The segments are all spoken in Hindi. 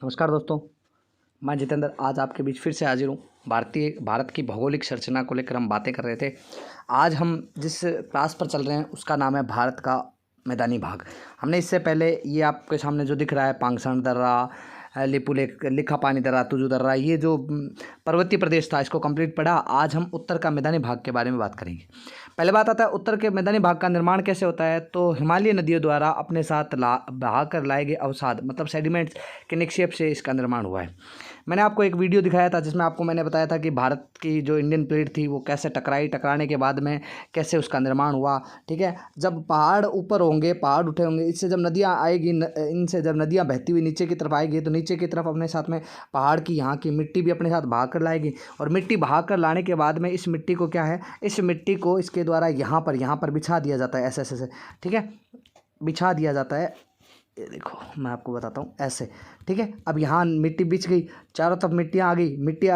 नमस्कार दोस्तों, मैं जितेंद्र आज आपके बीच फिर से हाजिर हूँ। भारत की भौगोलिक संरचना को लेकर हम बातें कर रहे थे। आज हम जिस क्लास पर चल रहे हैं उसका नाम है भारत का मैदानी भाग। हमने इससे पहले ये आपके सामने जो दिख रहा है पांगसण दर्रा, लिखा पानी दर्रा, तुजू दर्रा, ये जो पर्वतीय प्रदेश था इसको कंप्लीट पढ़ा। आज हम उत्तर का मैदानी भाग के बारे में बात करेंगे। पहले बात आता है उत्तर के मैदानी भाग का निर्माण कैसे होता है। तो हिमालय नदियों द्वारा अपने साथ बहाकर लाए गए अवसाद मतलब सेडिमेंट्स के निक्षेप से इसका निर्माण हुआ है। मैंने आपको एक वीडियो दिखाया था जिसमें आपको मैंने बताया था कि भारत की जो इंडियन प्लेट थी वो कैसे टकराने के बाद में कैसे उसका निर्माण हुआ। ठीक है, जब पहाड़ ऊपर होंगे, पहाड़ उठे होंगे, इससे जब नदियाँ आएगी, इनसे जब नदियाँ बहती हुई नीचे की तरफ आएगी तो नीचे की तरफ अपने साथ में पहाड़ की यहाँ की मिट्टी भी अपने साथ बहा कर लाएगी। और मिट्टी बहा कर लाने के बाद में इस मिट्टी को क्या है, इस मिट्टी को इसके द्वारा यहाँ पर बिछा दिया जाता है, ऐसे। ठीक है, बिछा दिया जाता है। ये देखो मैं आपको बताता हूँ ऐसे। ठीक है, अब यहाँ मिट्टी बिछ गई, चारों तरफ मिट्टी आ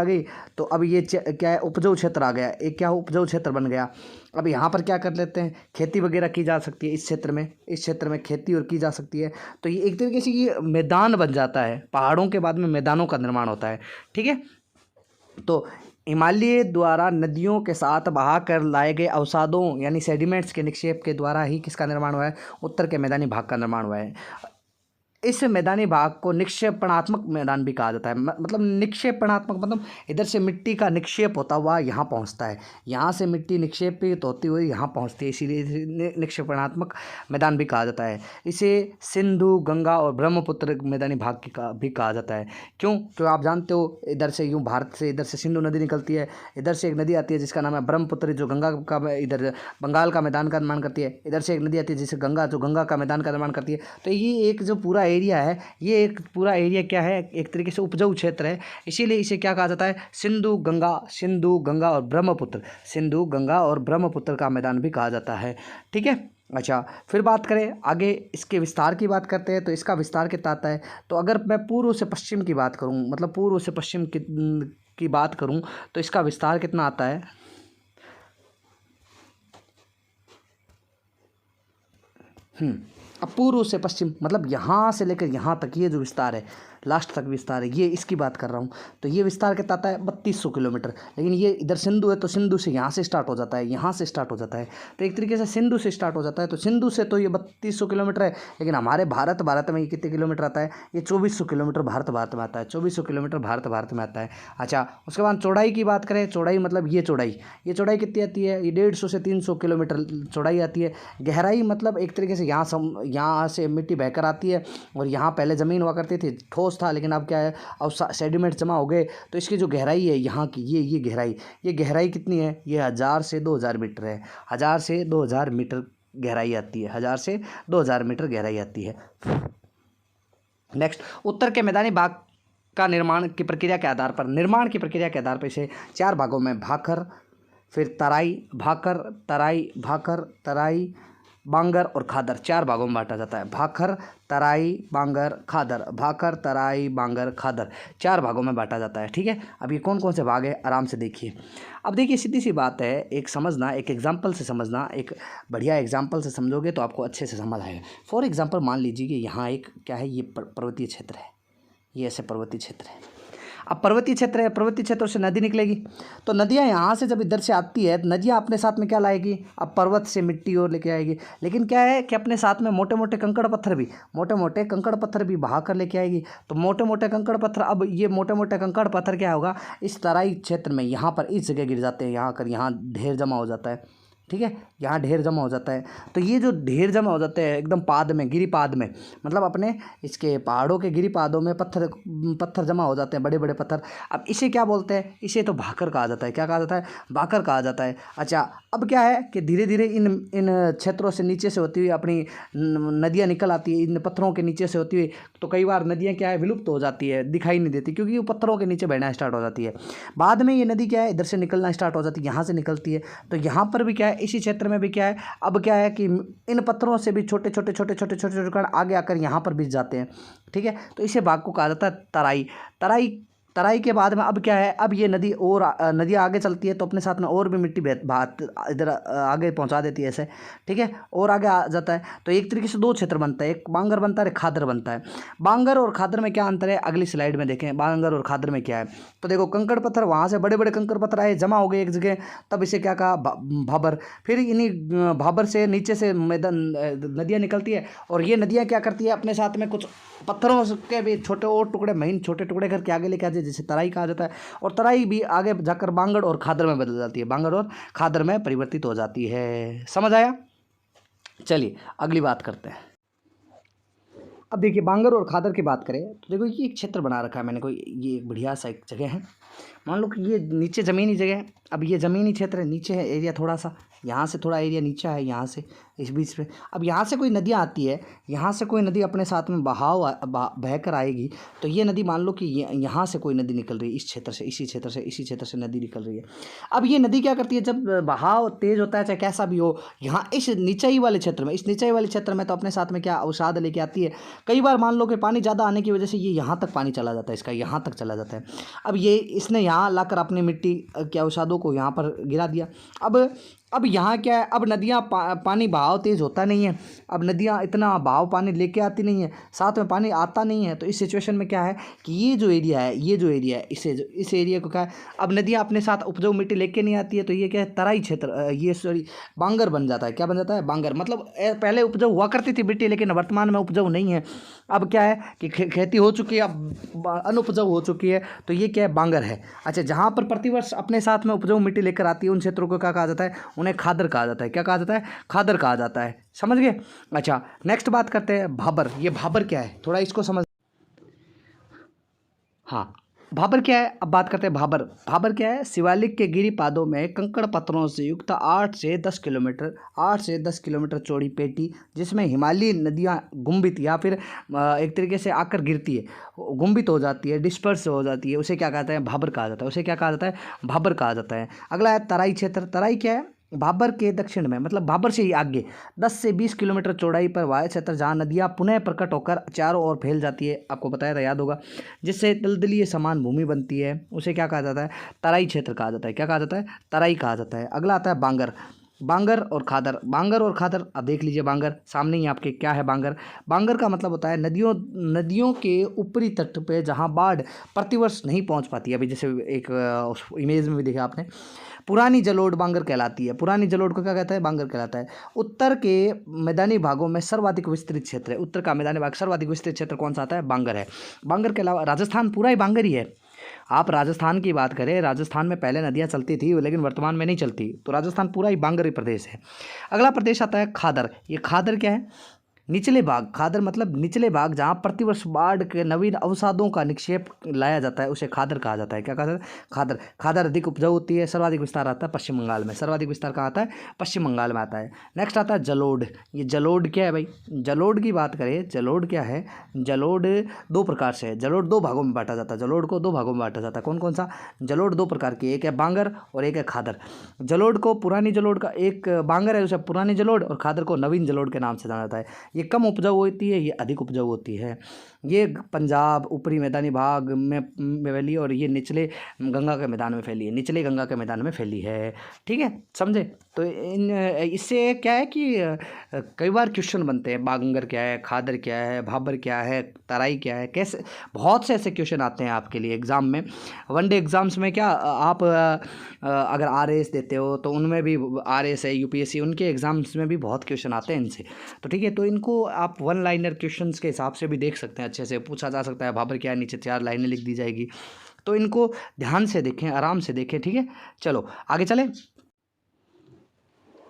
गई तो अब ये क्या है, उपजाऊ क्षेत्र आ गया। एक क्या उपजाऊ क्षेत्र बन गया। अब यहाँ पर क्या कर लेते हैं, खेती वगैरह की जा सकती है। इस क्षेत्र में खेती और की जा सकती है। तो ये एक तरीके से ये मैदान बन जाता है। पहाड़ों के बाद में मैदानों का निर्माण होता है। ठीक है, तो हिमालय द्वारा नदियों के साथ बहा कर लाए गए अवसादों यानी सेडिमेंट्स के निक्षेप के द्वारा ही किसका निर्माण हुआ है, उत्तर के मैदानी भाग का निर्माण हुआ है। इस मैदानी भाग को निक्षेपणात्मक मैदान भी कहा जाता है। मतलब निक्षेपणात्मक मतलब इधर से मिट्टी का निक्षेप होता हुआ यहाँ पहुँचता है, यहाँ से मिट्टी निक्षेपित होती हुई यहाँ पहुँचती है, इसीलिए निक्षेपणात्मक मैदान भी कहा जाता है। इसे सिंधु, गंगा और ब्रह्मपुत्र मैदानी भाग भी कहा जाता है। क्यों? तो आप जानते हो इधर से यूँ भारत से इधर से सिंधु नदी निकलती है, इधर से एक नदी आती है जिसका नाम है ब्रह्मपुत्र, जो गंगा का इधर बंगाल का मैदान का निर्माण करती है। इधर से एक नदी आती है जिसे गंगा, जो गंगा का मैदान का निर्माण करती है। तो ये एक जो पूरा एरिया है, ये एक पूरा एरिया क्या है, एक तरीके से उपजाऊ क्षेत्र है। इसीलिए इसे क्या कहा जाता है, सिंधु गंगा और ब्रह्मपुत्र, सिंधु गंगा और ब्रह्मपुत्र का मैदान भी कहा जाता है। ठीक है, अच्छा फिर बात करें आगे इसके विस्तार की बात करते हैं। तो इसका विस्तार कितना आता है, तो अगर मैं पूर्व से पश्चिम की बात करूं, मतलब पूर्व से पश्चिम की बात करूं तो इसका विस्तार कितना आता है। अब पूर्व से पश्चिम मतलब यहाँ से लेकर यहाँ तक ये जो विस्तार है, लास्ट तक विस्तार है, ये इसकी बात कर रहा हूँ। तो ये विस्तार कितना आता है, 3200 किलोमीटर। लेकिन ये इधर सिंधु है तो सिंधु से यहाँ से स्टार्ट हो जाता है, यहाँ से स्टार्ट हो जाता है। तो एक तरीके से सिंधु से स्टार्ट हो जाता है। तो सिंधु से तो ये 3200 किलोमीटर है। लेकिन हमारे भारत में ये कितने किलोमीटर आता है, ये 2400 किलोमीटर भारत में आता है, 2400 किलोमीटर भारत में आता है। अच्छा, उसके बाद चौड़ाई की बात करें, चौड़ाई मतलब ये चौड़ाई कितनी आती है, ये 150 से 300 किलोमीटर चौड़ाई आती है। गहराई मतलब एक तरीके से यहाँ से मिट्टी बहकर आती है और यहाँ पहले ज़मीन हुआ करती थी, ठोस था, लेकिन अब क्या है, अब सेडिमेंट जमा हो गए। तो इसकी जो गहराई है यहाँ की, ये गहराई कितनी है, ये 1000 से 2000 मीटर है। 1000 से 2000 मीटर गहराई आती है, 1000 से 2000 मीटर गहराई आती है। नेक्स्ट, उत्तर के मैदानी भाग का निर्माण की प्रक्रिया के आधार पर इसे 4 भागों में भाकर, फिर तराई, बांगर और खादर, 4 भागों में बांटा जाता है। भाकर, तराई, बांगर, खादर 4 भागों में बांटा जाता है। ठीक है, अब ये कौन कौन से भाग है आराम से देखिए। अब देखिए सीधी सी बात है, एक एग्जाम्पल से समझना, एक बढ़िया एग्जाम्पल से समझोगे तो आपको अच्छे से समझ आएगा। फॉर एग्जाम्पल मान लीजिए कि यहाँ एक क्या है, ये पर्वतीय क्षेत्र है, ये ऐसे पर्वतीय क्षेत्र है। अब पर्वतीय क्षेत्र है, पर्वतीय क्षेत्रों से नदी निकलेगी। तो नदियाँ यहाँ से जब इधर से आती है, नदियाँ अपने साथ में क्या लाएगी, अब पर्वत से मिट्टी और लेके आएगी। लेकिन क्या है कि अपने साथ में मोटे मोटे कंकड़ पत्थर भी बहा कर लेके आएगी। तो मोटे मोटे कंकड़ पत्थर, अब ये मोटे मोटे कंकड़ पत्थर क्या होगा, इस तराई क्षेत्र में यहाँ पर इस जगह गिर जाते हैं, यहाँ ढेर जमा हो जाता है। ठीक है, यहाँ ढेर जमा हो जाता है। तो ये जो ढेर जमा हो जाते हैं एकदम पाद में, गिरिपाद में, मतलब अपने इसके पहाड़ों के गिरिपादों में पत्थर जमा हो जाते हैं, बड़े बड़े पत्थर। अब इसे क्या बोलते हैं, इसे तो भाकर कहा जाता है। क्या कहा जाता है, भाकर कहा जाता है। अच्छा, अब क्या है कि धीरे धीरे इन क्षेत्रों से नीचे से होती हुई अपनी नदियाँ निकल आती है, इन पत्थरों के नीचे से होती हुई। तो कई बार नदियाँ क्या है, विलुप्त हो जाती है, दिखाई नहीं देती, क्योंकि वो पत्थरों के नीचे बहना स्टार्ट हो जाती है। बाद में ये नदी क्या है, इधर से निकलना स्टार्ट हो जाती है, यहाँ से निकलती है। तो यहाँ पर भी क्या है, इसी क्षेत्र में भी क्या है, अब क्या है कि इन पत्थरों से भी छोटे छोटे कण आगे आकर यहाँ पर बिछ जाते हैं। ठीक है, तो इसे भाग को कहा जाता है तराई। तराई के बाद में अब क्या है, अब ये नदी और नदियाँ आगे चलती है तो अपने साथ में और भी मिट्टी इधर आगे पहुंचा देती है ऐसे, ठीक है, और आगे आ जाता है। तो एक तरीके से दो क्षेत्र बनता है, एक बांगर बनता है, एक खादर बनता है। बांगर और खादर में क्या अंतर है, अगली स्लाइड में देखें बांगर और खादर में क्या है। तो देखो कंकड़ पत्थर, वहाँ से बड़े बड़े कंकड़ पत्थर आए, जमा हो गए एक जगह, तब इसे क्या कहा, भाबर। फिर इन्हीं भाबर से नीचे से मैदान नदियाँ निकलती है, और ये नदियाँ क्या करती है, अपने साथ में कुछ पत्थरों के भी छोटे और टुकड़े, महीन छोटे टुकड़े करके आगे लेके आते हैं, जिसे तराई कहा जाता है। और तराई भी आगे जाकर बांगड़ और खादर में बदल जाती है, बांगड़ और खादर में परिवर्तित हो जाती है। समझ आया? चलिए अगली बात करते हैं। अब देखिए बांगर और खादर की बात करें तो देखो ये एक क्षेत्र बना रखा है मैंने, कोई ये एक बढ़िया सा एक जगह है। मान लो कि ये नीचे ज़मीनी जगह है, अब ये ज़मीनी क्षेत्र है, नीचे है एरिया थोड़ा सा, यहाँ से थोड़ा एरिया नीचे है, यहाँ से इस बीच में। अब यहाँ से कोई नदियाँ आती है, यहाँ से कोई नदी अपने साथ में बह कर आएगी, तो ये नदी मान लो कि यहाँ से कोई नदी निकल रही है, इस क्षेत्र से, इसी क्षेत्र से, इसी क्षेत्र से नदी निकल रही है। अब ये नदी क्या करती है, जब बहाव तेज़ होता है चाहे कैसा भी हो, यहाँ इस निचाई वाले क्षेत्र में, इस निचाई वाले क्षेत्र में तो अपने साथ में क्या अवसाद लेके आती है। कई बार मान लो कि पानी ज़्यादा आने की वजह से ये यहाँ तक पानी चला जाता है, इसका यहाँ तक चला जाता है। अब ये इसने यहाँ लाकर अपनी मिट्टी के अवसादों को यहाँ पर गिरा दिया। अब यहाँ क्या है, अब नदियाँ पानी बहाव तेज़ होता नहीं है, अब नदियाँ इतना बहाव पानी लेके आती नहीं है, साथ में पानी आता नहीं है। तो इस सिचुएशन में क्या है कि ये जो एरिया है इस एरिया को क्या है, अब नदियाँ अपने साथ उपजाऊ मिट्टी लेके नहीं आती है, तो ये क्या है, तराई क्षेत्र, ये सॉरी बांगर बन जाता है। क्या बन जाता है? बांगर। मतलब पहले उपजाऊ हुआ करती थी मिट्टी, लेकिन वर्तमान में उपजाऊ नहीं है। अब क्या है कि खेती हो चुकी है, अब अनुपजाऊ हो चुकी है, तो ये क्या है, बांगर है। अच्छा, जहाँ पर प्रतिवर्ष अपने साथ में उपजाऊ मिट्टी लेकर आती है उन क्षेत्रों को क्या कहा जाता है, उन्हें खादर कहा जाता है। क्या कहा जाता है? खादर कहा जाता है। समझ गए? अच्छा, नेक्स्ट बात करते हैं भाबर। ये भाबर क्या है, थोड़ा इसको समझ। हाँ, भाबर क्या है, अब बात करते हैं भाबर। भाबर क्या है, शिवालिक के गिरिपादों में कंकड़ पत्थरों से युक्त 8 से 10 किलोमीटर चौड़ी पेटी, जिसमें हिमालयी नदियाँ गुंबित या फिर एक तरीके से आकर गिरती है, गुंबित हो जाती है, डिस्पर्स हो जाती है, उसे क्या कहता है, भाबर कहा जाता है। उसे क्या कहा जाता है? भाबर कहा जाता है। अगला है तराई क्षेत्र। तराई क्या है, भाबर के दक्षिण में, मतलब भाबर से ही आगे 10 से 20 किलोमीटर चौड़ाई पर वायु क्षेत्र, जहाँ नदियाँ पुनः प्रकट होकर चारों ओर फैल जाती है, आपको बताया था, याद होगा, जिससे दलदलीय समान भूमि बनती है, उसे क्या कहा जाता है? तराई क्षेत्र कहा जाता है। क्या कहा जाता है? तराई कहा जाता है। अगला आता है बांगर। बांगर और खादर। बांगर और खादर, अब देख लीजिए, बांगर सामने ही आपके क्या है, बांगर। बांगर का मतलब होता है नदियों के ऊपरी तट पे जहाँ बाढ़ प्रतिवर्ष नहीं पहुँच पाती। अभी जैसे एक उस इमेज में भी देखा आपने, पुरानी जलोढ़ बांगर कहलाती है। पुरानी जलोढ़ को क्या कहता है? बांगर कहलाता है। उत्तर के मैदानी भागों में सर्वाधिक विस्तृत क्षेत्र है, उत्तर का मैदानी भाग सर्वाधिक विस्तृत क्षेत्र कौन सा आता है? बांगर है। बांगर के अलावा राजस्थान पूरा ही बांगर ही है। आप राजस्थान की बात करें, राजस्थान में पहले नदियाँ चलती थी लेकिन वर्तमान में नहीं चलती, तो राजस्थान पूरा ही बांगरी प्रदेश है। अगला प्रदेश आता है खादर। ये खादर क्या है? निचले भाग। खादर मतलब निचले भाग, जहाँ प्रतिवर्ष बाढ़ के नवीन अवसादों का निक्षेप लाया जाता है, उसे खादर कहा जाता है। क्या कहा जाता है? खादर। खादर अधिक उपजाऊ होती है। सर्वाधिक विस्तार आता है पश्चिम बंगाल में। सर्वाधिक विस्तार कहाँ आता है? पश्चिम बंगाल में आता है। नेक्स्ट आता है जलोढ़। ये जलोढ़ क्या है भाई? जलोढ़ की बात करें, जलोढ़ क्या है? जलोढ़ दो प्रकार से है। जलोढ़ दो भागों में बांटा जाता है। जलोढ़ को दो भागों में बांटा जाता है। कौन कौन सा? जलोढ़ दो प्रकार की, एक है बांगर और एक है खादर। जलोढ़ को पुरानी जलोढ़ का एक बांगर है, उसे पुरानी जलोढ़, और खादर को नवीन जलोढ़ के नाम से जाना जाता है। ये कम उपजाऊ होती है, ये अधिक उपजाऊ होती है। ये पंजाब ऊपरी मैदानी भाग में फैली, और ये निचले गंगा के मैदान में फैली है, निचले गंगा के मैदान में फैली है। ठीक है, समझे? तो इससे क्या है कि कई बार क्वेश्चन बनते हैं, बांगर क्या है, खादर क्या है, भाबर क्या है, तराई क्या है, कैसे, बहुत से ऐसे क्वेश्चन आते हैं आपके लिए एग्ज़ाम में। वनडे एग्ज़ाम्स में क्या आप अगर आरएएस देते हो तो उनमें भी, आरएएस है, यूपीएससी, उनके एग्ज़ाम्स में भी बहुत क्वेश्चन आते हैं इनसे। तो ठीक है, तो इनको आप वन लाइनर क्वेश्चंस के हिसाब से भी देख सकते हैं, अच्छे से पूछा जा सकता है। भाबर क्या है, नीचे 4 लाइनें लिख दी जाएगी, तो इनको ध्यान से देखें, आराम से देखें। ठीक है, चलो आगे चलें।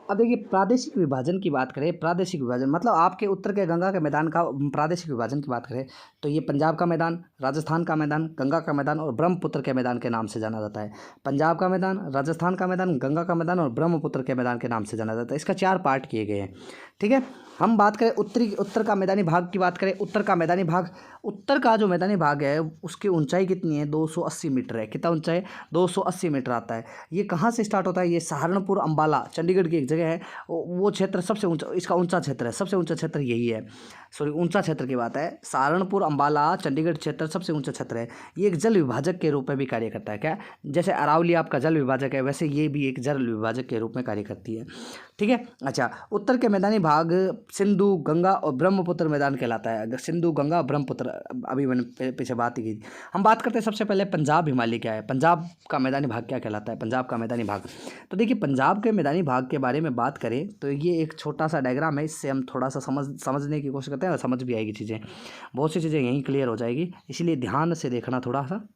अब देखिए प्रादेशिक विभाजन की बात करें, प्रादेशिक विभाजन मतलब आपके उत्तर के गंगा के मैदान का प्रादेशिक विभाजन की बात करें तो ये पंजाब का मैदान, राजस्थान का मैदान, गंगा का मैदान और ब्रह्मपुत्र के मैदान के नाम से जाना जाता है। पंजाब का मैदान, राजस्थान का मैदान, गंगा का मैदान और ब्रह्मपुत्र के मैदान के नाम से जाना जाता है। इसका 4 पार्ट किए गए हैं। ठीक है, हम बात करें उत्तर का मैदानी भाग की बात करें। उत्तर का मैदानी भाग, उत्तर का जो मैदानी भाग है उसकी ऊंचाई कितनी है? 280 मीटर है। कितना ऊंचाई? 280 मीटर आता है। ये कहाँ से स्टार्ट होता है? ये सहारनपुर अंबाला, चंडीगढ़ की एक जगह जगह है वो क्षेत्र सबसे ऊंचा, इसका ऊंचा क्षेत्र है, सबसे ऊंचा क्षेत्र यही है। सॉरी, ऊंचा क्षेत्र की बात है। सहारनपुर अंबाला चंडीगढ़ क्षेत्र सबसे ऊंचा क्षेत्र है। ये एक जल विभाजक के रूप में भी कार्य करता है। क्या, जैसे अरावली आपका जल विभाजक है, वैसे ये भी एक जल विभाजक के रूप में कार्य करती है। ठीक है। अच्छा, उत्तर के मैदानी भाग सिंधु, गंगा और ब्रह्मपुत्र मैदान कहलाता है। सिंधु, गंगा, ब्रह्मपुत्र, अभी मैंने पीछे बात ही की। हम बात करते हैं सबसे पहले पंजाब हिमालय क्या है, पंजाब का मैदानी भाग क्या कहलाता है। पंजाब का मैदानी भाग, तो देखिए पंजाब के मैदानी भाग के बारे में बात करें तो ये एक छोटा सा डायग्राम है, इससे हम थोड़ा सा समझने की कोशिश करते हैं और समझ भी आएगी चीज़ें, बहुत सी चीज़ें यहीं क्लियर हो जाएगी, इसीलिए ध्यान से देखना थोड़ा सा।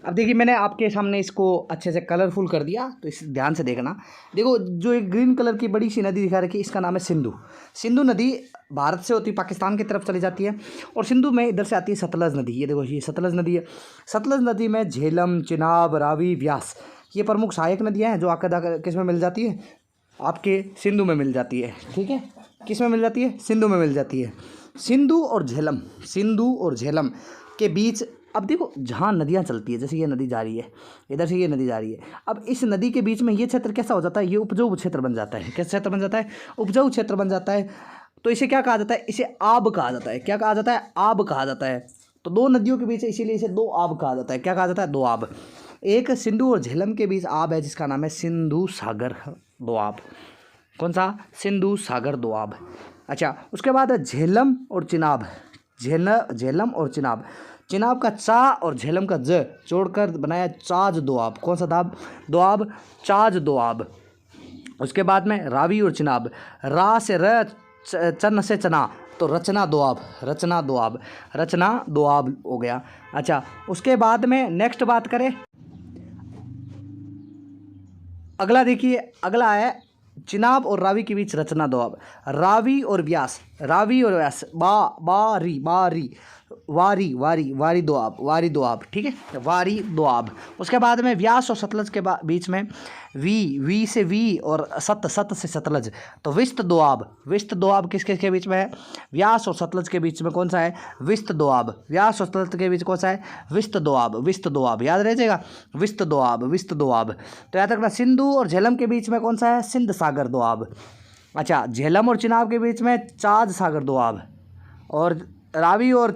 अब देखिए मैंने आपके सामने इसको अच्छे से कलरफुल कर दिया, तो इस ध्यान से देखना। देखो जो एक ग्रीन कलर की बड़ी सी नदी दिखा रखी है, इसका नाम है सिंधु। सिंधु नदी भारत से होती पाकिस्तान की तरफ चली जाती है, और सिंधु में इधर से आती है सतलज नदी। ये देखो ये सतलज नदी है। सतलज नदी में झेलम, चिनाब, रावी, व्यास ये प्रमुख सहायक नदियाँ हैं जो आकर किस में मिल जाती है, आपके सिंधु में मिल जाती है। ठीक है, किस में मिल जाती है, सिंधु में मिल जाती है। सिंधु और झेलम, सिंधु और झेलम के बीच, अब देखो जहाँ नदियाँ चलती है, जैसे ये नदी जा रही है, इधर से ये नदी जा रही है, अब इस नदी के बीच में ये क्षेत्र कैसा हो जाता है, ये उपजाऊ क्षेत्र बन जाता है। कैसा क्षेत्र बन जाता है, उपजाऊ क्षेत्र बन जाता है। तो इसे क्या कहा जाता है, इसे आब कहा जाता है। क्या कहा जाता है, आब कहा जाता है। तो दो नदियों के बीच है, इसीलिए इसे दो आब कहा जाता है। क्या कहा जाता है, दो आब। एक सिंधु और झेलम के बीच आब है जिसका नाम है सिंधु सागर दोआब। कौन सा, सिंधु सागर दोआब। अच्छा, उसके बाद है झेलम और चिनाब। झेलम और चिनाब, चिनाब का चा और झेलम का ज जोड़कर बनाया चाज दोआब। कौन सा दाब, दोआब, चाज दोआब। उसके बाद में रावी और चिनाब, रा से र, चन से चना, तो रचना दोआब, रचना दोआब, रचना दोआब हो गया। अच्छा, उसके बाद में नेक्स्ट बात करें, अगला देखिए, अगला है चिनाब और रावी के बीच रचना दोआब। रावी और व्यास, रावी और व्यास, बारी बारी वारी वारी वारी दोआब, वारी दोआब। ठीक है, वारी दोआब। उसके बाद में व्यास और सतलज के बीच में वी से वी और सत से सतलज, तो विस्त दोआब। विस्त दोआब किसके के बीच में है, व्यास और सतलज के बीच में कौन सा है, विस्त दोआब। व्यास और सतलज के बीच कौन सा है, विस्त दोआब, विस्त दोआब। याद रह जाएगा, विस्त दोआब, विस्त दोआब। तो याद रखना, सिंधु और झेलम के बीच में कौन सा है, सिंध सागर दोआब। अच्छा, झेलम और चिनाब के बीच में चाज सागर दोआब, और रावी और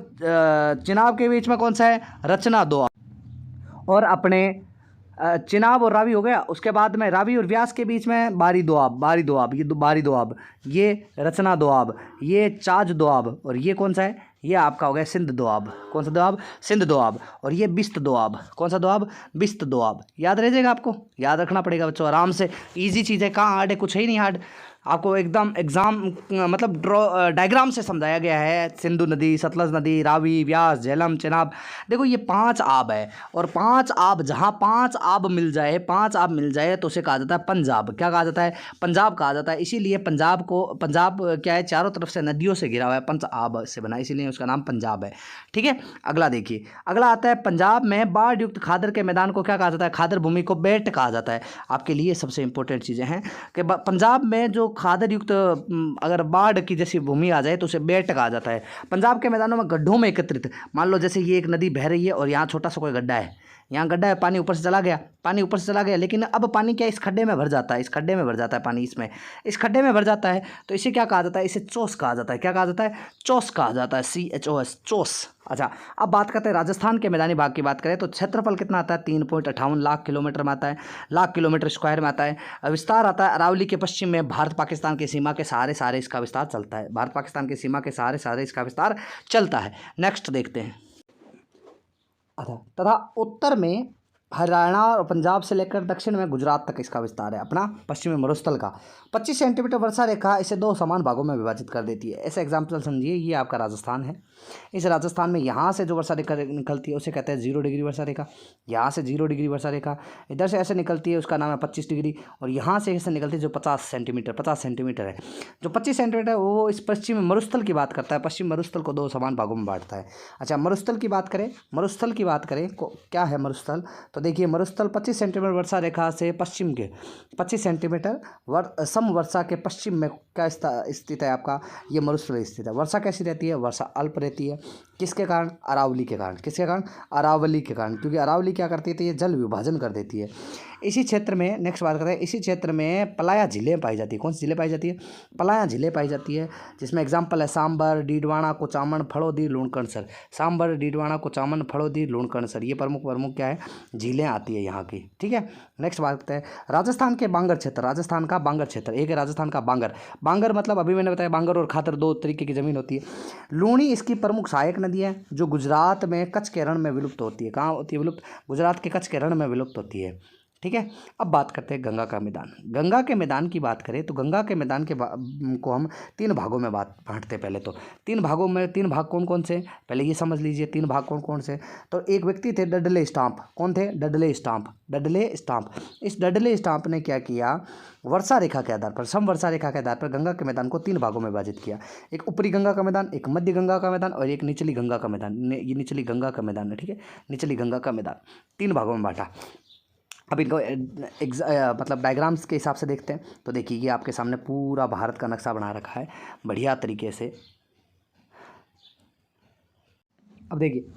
चिनाब के बीच में कौन सा है, रचना दोआब। और अपने चिनाब और रावी हो गया। उसके बाद में रावी और व्यास के बीच में बारी दोआब, बारी दोआब, ये बारी दोआब, ये रचना दोआब, ये चाज दोआब, और ये कौन सा है, ये आपका हो गया सिंध दोआब। कौन सा दोआब, सिंध दोआब। और ये बिस्त दोआब। कौन सा दोआब, बिस्त दोआब। याद रह जाएगा, आपको याद रखना पड़ेगा बच्चों, आराम से, इजी चीज़ है, कहाँ हार्ड है, कुछ है ही नहीं हार्ड। आपको एकदम एग्जाम मतलब डायग्राम से समझाया गया है। सिंधु नदी, सतलज नदी, रावी, व्यास, झेलम, चिनाब। देखो ये 5 आब है, और 5 आब, जहाँ 5 आब मिल जाए, 5 आब मिल जाए तो उसे कहा जाता है पंजाब। क्या कहा जाता है, पंजाब कहा जाता है। इसीलिए पंजाब को, पंजाब क्या है, चारों तरफ से नदियों से घिरा हुआ है, 5 आब से बना, इसीलिए उसका नाम पंजाब है। ठीक है, अगला देखिए, अगला आता है पंजाब में बाढ़ युक्त खादर के मैदान को क्या कहा जाता है, खादर भूमि को बेट कहा जाता है। आपके लिए सबसे इंपॉर्टेंट चीज़ें हैं कि पंजाब में जो खादर युक्त अगर बाढ़ की जैसी भूमि आ जाए तो उसे बेट कहा जाता है। पंजाब के मैदानों में गड्ढों में एकत्रित, मान लो जैसे ये एक नदी बह रही है और यहाँ छोटा सा कोई गड्ढा है, यहाँ गड्ढा है, पानी ऊपर से चला गया, पानी ऊपर से चला गया, लेकिन अब पानी क्या इस खड्डे में भर जाता है, इस खड्डे में भर जाता है पानी, इसमें इस खड्डे में भर जाता है, तो इसे क्या कहा जाता है, इसे चोस कहा जाता है। क्या कहा जाता है, चोस कहा जाता है, CHOS, चोस। अच्छा, अब बात करते हैं राजस्थान के मैदानी भाग की। बात करें तो क्षेत्रफल कितना आता है, 3.58 लाख किलोमीटर में आता है, लाख किलोमीटर स्क्वायर में आता है। विस्तार आता है अरावली के पश्चिम में, भारत पाकिस्तान की सीमा के सहारे इसका विस्तार चलता है, भारत पाकिस्तान की सीमा के सहारे इसका विस्तार चलता है। नेक्स्ट देखते हैं। अच्छा, तथा उत्तर में हरियाणा और पंजाब से लेकर दक्षिण में गुजरात तक इसका विस्तार है। अपना पश्चिमी मरुस्थल का 25 सेंटीमीटर वर्षा रेखा इसे 2 समान भागों में विभाजित कर देती है। ऐसे एग्जाम्पल समझिए, ये आपका राजस्थान है। इस राजस्थान में यहाँ से जो वर्षा रेखा निकलती है उसे कहते हैं 0 डिग्री वर्षा रेखा। यहाँ से 0 डिग्री वर्षा रेखा इधर से ऐसे निकलती है, उसका नाम है 25 डिग्री। और यहाँ से ऐसे निकलती है जो 50 सेंटीमीटर है। जो 25 सेंटीमीटर वो इस पश्चिमी मरुस्थल की बात करता है। पश्चिम मरुस्थल को 2 समान भागों में बांटता है। अच्छा, मरुस्थल की बात करें, क्या है मरुस्थल, तो तो देखिए मरुस्थल 25 सेंटीमीटर वर्षा रेखा से पश्चिम के 25 सेंटीमीटर समवर्षा के पश्चिम में क्या स्थित है आपका, ये मरुस्थल स्थित है। वर्षा कैसी रहती है, वर्षा अल्प रहती है। किसके कारण, अरावली के कारण। किसके कारण, अरावली के कारण, क्योंकि अरावली क्या करती है, ये जल विभाजन कर देती है। इसी क्षेत्र में नेक्स्ट बात करते हैं, इसी क्षेत्र में पलाया झीलें पाई जाती है। कौन सी झीलें पाई जाती है, पलाया झीलें पाई जाती है, जिसमें एग्जाम्पल है सांबर, डीडवाना, कुचामन, फड़ौदी, लूणकरणसर। सांबर, डीडवाना, कुचामन, फड़ौदी, लूणकरणसर, ये प्रमुख क्या है, झीलें आती है यहाँ की। ठीक है, नेक्स्ट बात करते हैं राजस्थान के बांगर क्षेत्र। राजस्थान का बांगर क्षेत्र, एक है राजस्थान का बांगर। बांगर मतलब अभी मैंने बताया बांगर और खातर दो तरीके की ज़मीन होती है। लूणी इसकी प्रमुख सहायक नदी है, जो गुजरात में कच्छ के रण में विलुप्त होती है। कहाँ होती है विलुप्त, गुजरात के कच्छ के रण में विलुप्त होती है। ठीक है, अब बात करते हैं गंगा का मैदान। गंगा के मैदान की बात करें तो गंगा के मैदान को हम 3 भागों में बांटते हैं। पहले तो 3 भागों में, 3 भाग कौन कौन से, पहले ये समझ लीजिए 3 भाग कौन कौन से। तो एक व्यक्ति थे डडले स्टाम्प। कौन थे, डडले स्टाम्प। डडले स्टाम्प, इस डडले स्टाम्प ने क्या किया, वर्षा रेखा के आधार पर, समवर्षा रेखा के आधार पर गंगा के मैदान को 3 भागों में विभाजित किया। एक ऊपरी गंगा का मैदान, एक मध्य गंगा का मैदान और एक निचली गंगा का मैदान। ये निचली गंगा का मैदान है। ठीक है, निचली गंगा का मैदान 3 भागों में बांटा। अब इनको मतलब डायग्राम्स के हिसाब से देखते हैं। तो देखिए ये आपके सामने पूरा भारत का नक्शा बना रखा है बढ़िया तरीके से। अब देखिए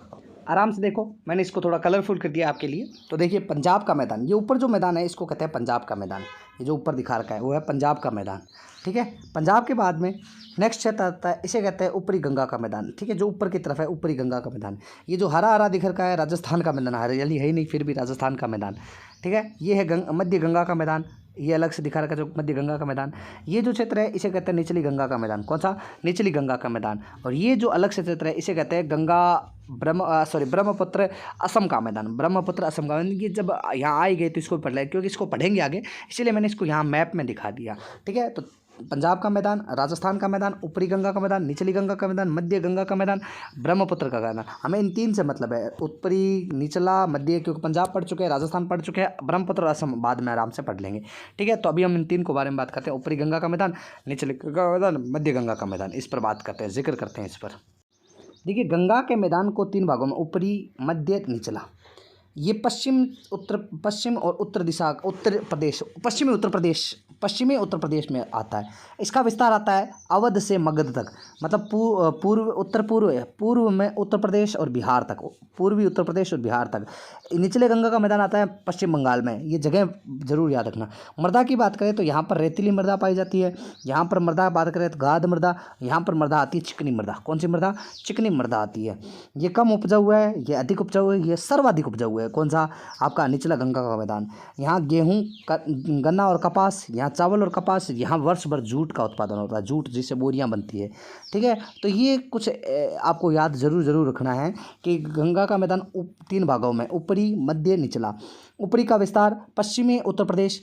आराम से देखो, मैंने इसको थोड़ा कलरफुल कर दिया आपके लिए। तो देखिए पंजाब का मैदान, ये ऊपर जो मैदान है इसको कहते हैं पंजाब का मैदान। ये जो ऊपर दिखा रखा है वो है पंजाब का मैदान। ठीक है, पंजाब के बाद में नेक्स्ट क्षेत्र आता है, इसे कहते हैं ऊपरी गंगा का मैदान। ठीक है, जो ऊपर की तरफ है ऊपरी गंगा का मैदान। ये जो हरा हरा दिख रखा है राजस्थान का मैदान, हरियाली है ही नहीं फिर भी राजस्थान का मैदान। ठीक है, ये है मध्य गंगा का मैदान, ये अलग से दिखा रखा है जो मध्य गंगा का मैदान। ये जो क्षेत्र है इसे कहते हैं निचली गंगा का मैदान। कौन सा, निचली गंगा का मैदान। और ये जो अलग से क्षेत्र है इसे कहते हैं ब्रह्मपुत्र असम का मैदान। ब्रह्मपुत्र असम का मैदान, ये जब यहाँ आई गई तो इसको पढ़ लें क्योंकि इसको पढ़ेंगे आगे, इसलिए मैंने इसको यहाँ मैप में दिखा दिया। ठीक है, तो पंजाब का मैदान, राजस्थान का मैदान, ऊपरी गंगा का मैदान, निचली गंगा का मैदान, मध्य गंगा का मैदान, ब्रह्मपुत्र का मैदान। हमें इन 3 से मतलब है, ऊपरी, निचला, मध्य, क्योंकि पंजाब पढ़ चुके हैं, राजस्थान पढ़ चुके हैं, ब्रह्मपुत्र असम बाद में आराम से पढ़ लेंगे। ठीक है, तो अभी हम इन 3 को बारे में बात करते हैं, ऊपरी गंगा का मैदान, निचली गंगा का मैदान, मध्य गंगा का मैदान। इस पर बात करते हैं, जिक्र करते हैं इस पर। देखिए गंगा के मैदान को 3 भागों में, ऊपरी, मध्य, निचला। ये पश्चिम और उत्तर दिशा, पश्चिमी उत्तर प्रदेश में आता है। इसका विस्तार आता है अवध से मगध तक, मतलब पूर्व में उत्तर प्रदेश और बिहार तक, पूर्वी उत्तर प्रदेश और बिहार तक। निचले गंगा का मैदान आता है पश्चिम बंगाल में। ये जगह जरूर याद रखना। मृदा की बात करें तो यहाँ पर रेतीली मृदा पाई जाती है। यहाँ पर मृदा बात करें तो गाद मृदा। यहाँ पर मृदा आती है चिकनी मृदा। कौन सी मृदा, चिकनी मृदा आती है। ये कम उपजाऊ है, ये अधिक उपजाऊ है, ये सर्वाधिक उपजाऊ है। कौन सा, आपका निचला गंगा का मैदान। यहाँ गेहूँ, गन्ना और कपास, यहाँ चावल और कपास, यहाँ वर्ष भर जूट का उत्पादन होता है, जूट जिससे बोरियां बनती है। ठीक है, तो ये कुछ आपको याद जरूर रखना है कि गंगा का मैदान 3 भागों में, ऊपरी, मध्य, निचला। ऊपरी का विस्तार पश्चिमी उत्तर प्रदेश,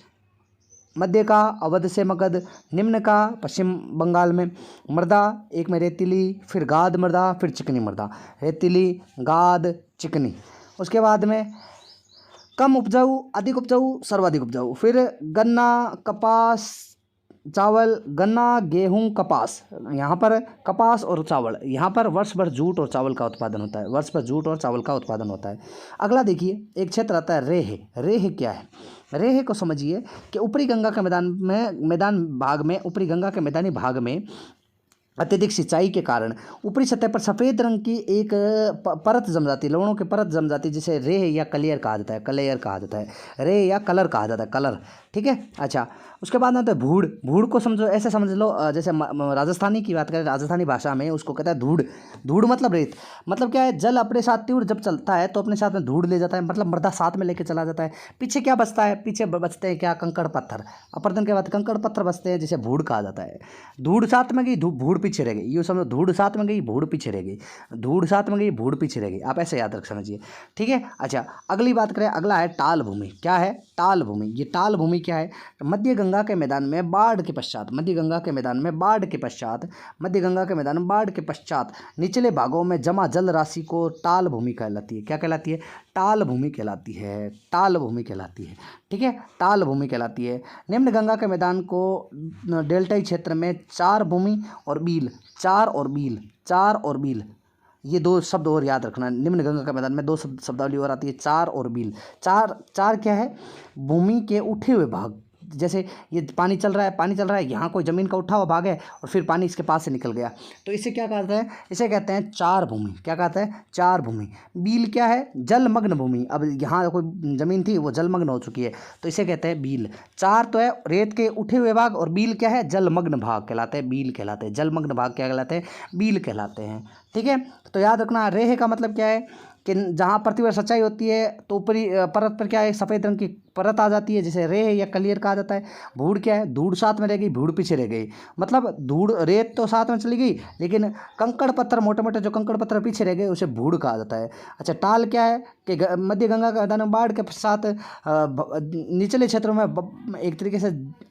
मध्य का अवध से मगध, निम्न का पश्चिम बंगाल में। मृदा एक में रेतीली, फिर गाद मृदा, फिर चिकनी मृदा। रेतीली, गाद, चिकनी। उसके बाद में कम उपजाऊ, अधिक उपजाऊ, सर्वाधिक उपजाऊ। फिर गन्ना, कपास, चावल, गन्ना, गेहूं, कपास। यहाँ पर कपास और चावल, यहाँ पर वर्ष भर जूट और चावल का उत्पादन होता है, वर्ष भर जूट और चावल का उत्पादन होता है। अगला देखिए एक क्षेत्र आता है रेह। रेह क्या है, रेह को समझिए कि ऊपरी गंगा के ऊपरी गंगा के मैदानी भाग में अत्यधिक सिंचाई के कारण ऊपरी सतह पर सफ़ेद रंग की एक परत जम जाती है, लवणों की परत जम जाती है, जिसे रेह या कलेयर कहा जाता है। कलेयर कहा जाता है, रेह या कलर कहा जाता है, कलर। ठीक है, अच्छा उसके बाद आता है भूड़। भूड़ को समझो, ऐसे समझ लो जैसे राजस्थानी की बात करें, राजस्थानी भाषा में उसको कहता है धूड़। धूड़ मतलब रेत, मतलब क्या है, जल अपने साथ तीव्र जब चलता है तो अपने साथ में धूड़ ले जाता है, मतलब मृदा साथ में लेके चला जाता है। पीछे क्या बचता है, पीछे बचते हैं क्या, कंकड़ पत्थर। अपरदन के बाद कंकड़ पत्थर बचते हैं, जिसे भूड़ कहा जाता है। धूड़ साथ में गई, भूड़ पीछे रह गई। यूँ समझो, धूड़ साथ में गई, भूड़ पीछे रह गई, धूड़ साथ में गई, भूड़ पीछे रह गई। आप ऐसे याद रख समझिए। ठीक है, अच्छा अगली बात करें, अगला है टाल भूमि। क्या है, टाल भूमि। ये टाल भूमि क्या है, मध्य गंगा के मैदान में बाढ़ के पश्चात, मध्य गंगा के मैदान में बाढ़ के पश्चात निचले भागों में जमा जल राशि को टाल भूमि कहलाती है। क्या कहलाती है, टाल भूमि कहलाती है, टाल भूमि कहलाती है। ठीक है, टाल भूमि कहलाती है। निम्न गंगा के मैदान को डेल्टाई क्षेत्र में चार भूमि और बील, चार और बील ये दो शब्द और याद रखना, निम्न गंगा का मैदान में दो शब्दावली और आती है, चार और बील। चार, चार क्या है, भूमि के उठे हुए भाग, जैसे ये पानी चल रहा है, पानी चल रहा है, यहाँ कोई ज़मीन का उठा हुआ भाग है और फिर पानी इसके पास से निकल गया, तो इसे क्या कहते हैं, इसे कहते हैं चार भूमि। क्या कहते हैं, चार भूमि। बील क्या है, जलमग्न भूमि, अब यहाँ कोई ज़मीन थी वो जलमग्न हो चुकी है, तो इसे कहते हैं बील। चार तो है रेत के उठे हुए भाग, और बील क्या है, जलमग्न भाग कहलाते हैं, बील कहलाते हैं। जलमग्न भाग क्या कहलाते हैं, बील कहलाते हैं। ठीक है, तो याद रखना, रेह का मतलब क्या है कि जहाँ पृथ्वी पर सच्चाई होती है तो ऊपरी परत पर क्या है, सफ़ेद रंग की परत आ जाती है, जिसे रेह या कलियर कहा जाता है। भूड़ क्या है, धूड़ साथ में रह गई, भूड़ पीछे रह गई, मतलब धूड़, रेत तो साथ में चली गई, लेकिन कंकड़ पत्थर, मोटे मोटे जो कंकड़ पत्थर पीछे रह गए, उसे भूड़ कहा जाता है। अच्छा, टाल क्या है कि मध्य गंगा का मैदान में बाढ़ के साथ निचले क्षेत्रों में एक तरीके से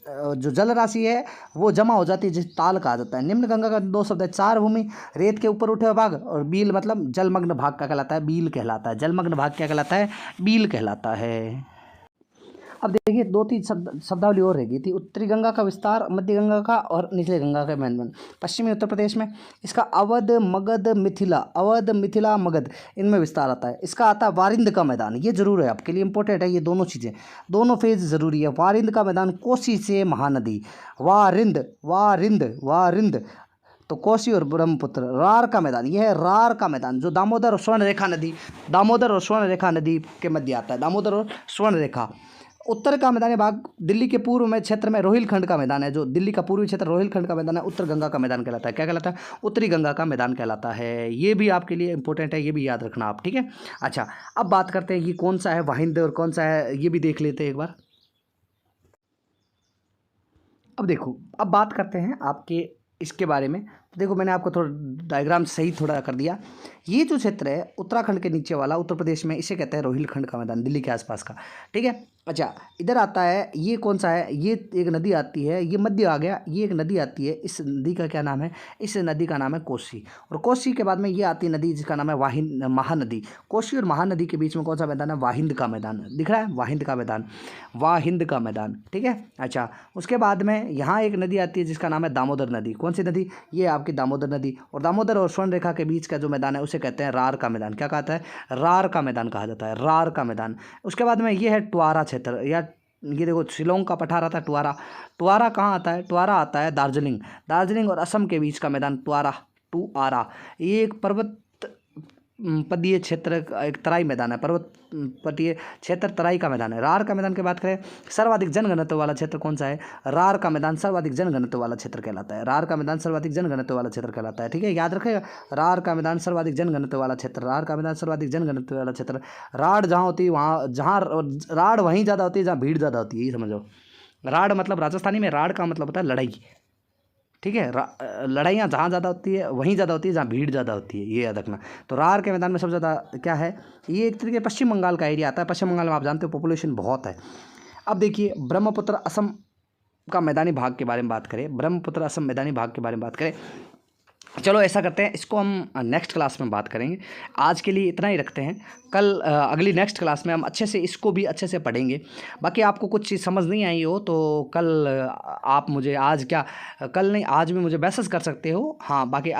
जो जल राशि है वो जमा हो जाती है, जिसे ताल कहा जाता है। निम्न गंगा का दो शब्द है, चार भूमि, रेत के ऊपर उठे हुए भाग, और बील मतलब जलमग्न भाग का कहलाता है, बील कहलाता है। जलमग्न भाग क्या कहलाता है, बील कहलाता है। अब देखिए दो तीन शब्दावली और रह गई थी, उत्तरी गंगा का विस्तार, मध्य गंगा का और निचले गंगा का मैदान। पश्चिमी उत्तर प्रदेश में इसका अवध, मगध, मिथिला, अवध, मिथिला, मगध, इनमें विस्तार आता है। इसका आता है वारिंद का मैदान, ये जरूर है आपके लिए इंपॉर्टेंट है, ये दोनों चीज़ें, दोनों फेज ज़रूरी है। वारिंद का मैदान, कोसी से महानदी, वारिंद, वारिंद, वारिंद, तो कोसी और ब्रह्मपुत्र। रार का मैदान, यह है रार का मैदान, जो दामोदर और स्वर्ण रेखा नदी, दामोदर और स्वर्ण रेखा नदी के मध्य आता है, दामोदर और स्वर्ण रेखा। उत्तर का मैदानी भाग, दिल्ली के पूर्व में क्षेत्र में रोहिलखंड का मैदान है, जो दिल्ली का पूर्वी क्षेत्र रोहिलखंड का मैदान है, उत्तर गंगा का मैदान कहलाता है। क्या कहलाता है, उत्तरी गंगा का मैदान कहलाता है। ये भी आपके लिए इंपॉर्टेंट है, ये भी याद रखना आप। ठीक है, अच्छा अब बात करते हैं कि कौन सा है वाहिंद और कौन सा है, ये भी देख लेते हैं एक बार। अब देखो, अब बात करते हैं आपके इसके बारे में। तो देखो मैंने आपको थोड़ा डायग्राम सही थोड़ा कर दिया। ये जो क्षेत्र है उत्तराखंड के नीचे वाला, उत्तर प्रदेश में, इसे कहते हैं रोहिलखंड का मैदान, दिल्ली के आसपास का। ठीक है, अच्छा इधर आता है, ये कौन सा है, ये एक नदी आती है, ये मध्य आ गया, ये एक नदी आती है, इस नदी का क्या नाम है, इस नदी का नाम है कोसी। और कोसी के बाद में ये आती है नदी जिसका नाम है वाहिंद, महानदी। कोसी और महानदी के बीच में कौन सा मैदान है, वाहिंद का मैदान, दिख रहा है, वाहिंद का मैदान, वाहिंद का मैदान। ठीक है, अच्छा उसके बाद में यहाँ एक नदी आती है जिसका नाम है दामोदर नदी। कौन सी नदी, ये आपकी दामोदर नदी। और दामोदर और स्वर्ण रेखा के बीच का जो मैदान है उसे कहते हैं रार का मैदान। क्या कहता है, रार का मैदान कहा जाता है, रार का मैदान। उसके बाद में ये है ट्वारा क्षेत्र, या ये देखो शिलोंग का पठार आता है ट्वारा। ट्वारा कहाँ आता है, ट्वारा आता है दार्जिलिंग, दार्जिलिंग और असम के बीच का मैदान ट्वारा, टुआरा। ये एक पर्वत पदीय क्षेत्र, एक तराई मैदान है, पर्वत पदीय क्षेत्र, तराई का मैदान है। रार का मैदान की बात करें, सर्वाधिक जनघनत्व वाला क्षेत्र कौन सा है, रार का मैदान सर्वाधिक जनघनत्व वाला क्षेत्र कहलाता है। रार का मैदान सर्वाधिक जनघनत्व वाला क्षेत्र कहलाता है। ठीक है, याद रखेगा, रार का मैदान सर्वाधिक जनघनत्व वाला क्षेत्र, रार का मैदान सर्वाधिक जनघनत्व वाला क्षेत्र। राढ़ जहाँ होती है वहाँ, जहाँ राढ़ वहीं ज़्यादा होती है जहाँ भीड़ ज़्यादा होती है, ये समझो। राढ़ मतलब राजस्थानी में राढ़ का मतलब होता है लड़ाई। ठीक है, लड़ाइयाँ जहाँ ज़्यादा होती है वहीं ज़्यादा होती है जहाँ भीड़ ज़्यादा होती है, ये याद रखना। तो रार के मैदान में सबसे ज़्यादा क्या है, ये एक तरीके पश्चिम बंगाल का एरिया आता है। पश्चिम बंगाल में आप जानते हो पॉपुलेशन बहुत है। अब देखिए ब्रह्मपुत्र असम का मैदानी भाग के बारे में बात करें, ब्रह्मपुत्र असम मैदानी भाग के बारे में बात करें। चलो ऐसा करते हैं, इसको हम नेक्स्ट क्लास में बात करेंगे। आज के लिए इतना ही रखते हैं, कल अगली नेक्स्ट क्लास में हम अच्छे से इसको भी अच्छे से पढ़ेंगे। बाकी आपको कुछ चीज़ समझ नहीं आई हो तो कल आप मुझे, आज क्या कल नहीं, आज भी मुझे मैसेज कर सकते हो। हाँ, बाकी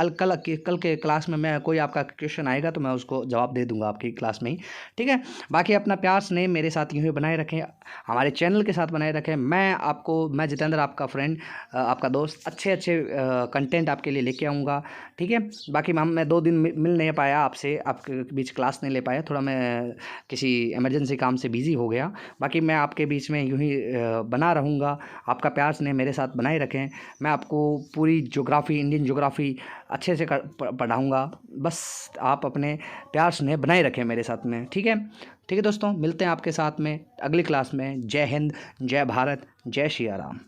कल के क्लास में मैं कोई आपका क्वेश्चन आएगा तो मैं उसको जवाब दे दूँगा आपकी क्लास में ही। ठीक है, बाकी अपना प्यार स्नेह मेरे साथ यूँ ही बनाए रखें, हमारे चैनल के साथ बनाए रखें। मैं जितेंद्र आपका फ्रेंड, आपका दोस्त, अच्छे कंटेंट आपके लिए लेके आऊँगा। ठीक है, बाकी मैं 2 दिन मिल नहीं पाया आपसे, आपके बीच क्लास नहीं ले पाया, थोड़ा मैं किसी इमरजेंसी काम से बिज़ी हो गया। बाकी मैं आपके बीच में यूं ही बना रहूँगा। आपका प्यार स्नेह मेरे साथ बनाए रखें। मैं आपको पूरी ज्योग्राफी, इंडियन ज्योग्राफी अच्छे से पढ़ाऊँगा। बस आप अपने प्यार स्नेह बनाए रखें मेरे साथ में। ठीक है, ठीक है दोस्तों, मिलते हैं आपके साथ में अगली क्लास में। जय हिंद, जय भारत, जय श्री राम।